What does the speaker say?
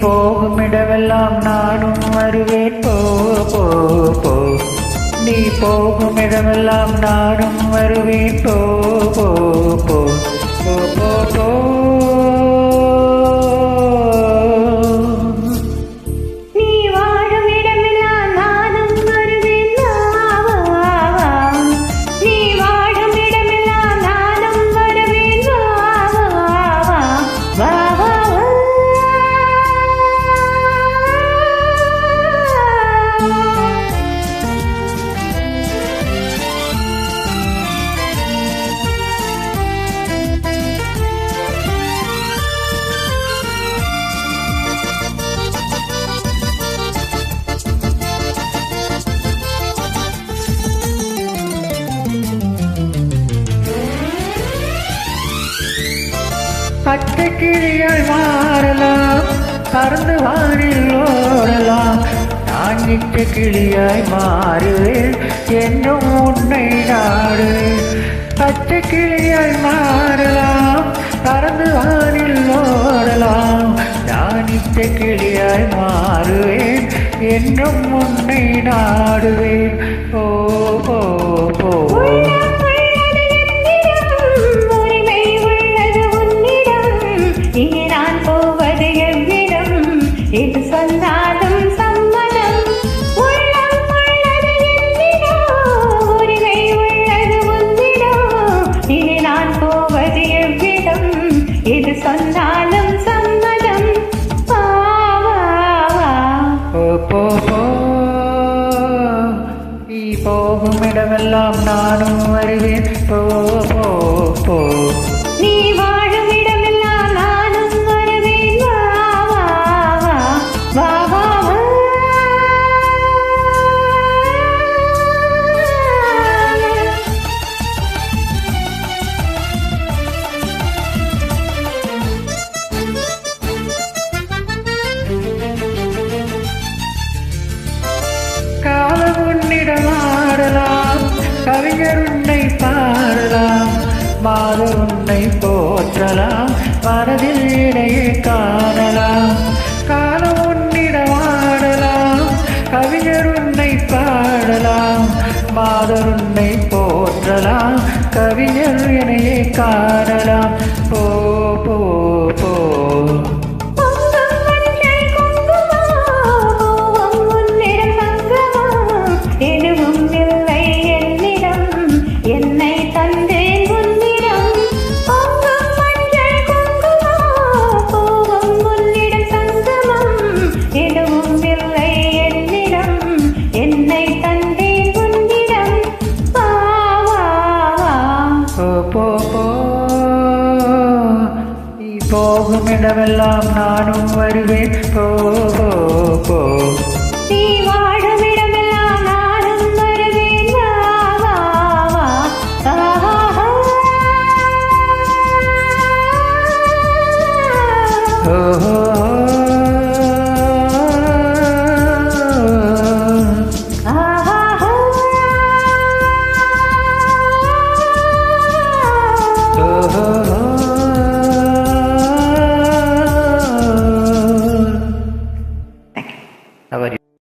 போகுமிடமெல்லாம் நானும் வருவேன் போ போ போ. நீ போகுமிடமெல்லாம் நானும் வருவேன் போ போ போ போ போ போ. பச்சை கிளியாய் மாறலாம், பறந்து வானில் ஓடலாம். நான் இட்ட கிளியாய் மாறுவேன், என்னும் உன்னை நாடுவேன். பச்சை கிளியாய் மாறலாம், பறந்து வானில் ஓடலாம். நான் இட்ட கிளியாய் மாறுவேன், என்னும் உன்னை நாடுவேன். ஓ போ போ. இது சொன்னாலும் சம்மதம். உள்ளம் உள்ளது என்னிடம், உரிமை உள்ளது உன்னிடம். இனி நான் போவது எவ்விடம், இது சொன்னாலும் சம்மதம். வா வா வா. போ போ போ. நீ போகுமிடமெல்லாம் நானும் வருவேன் போ போ போ. நீ வாழும் இடமெல்லாம் நானும் வருவேன் வா வா வா வா வா வா. காலம் உன்னிடம் ஆடலாம், கவிஞர் உன்னை பாடலாம். மாதர் உன்னை போற்றலாம், மனதில் இடையே காணலாம். காலம் உன்னிடம் ஆடலாம், கவிஞர் உன்னை பாடலாம். மாதர் உன்னை போற்றலாம், கவிஞர் இணையே காணலாம். போ போ போ. போ போ. நீ போகுமிடமெல்லாம் நானும் வருவேன் போ போ போ.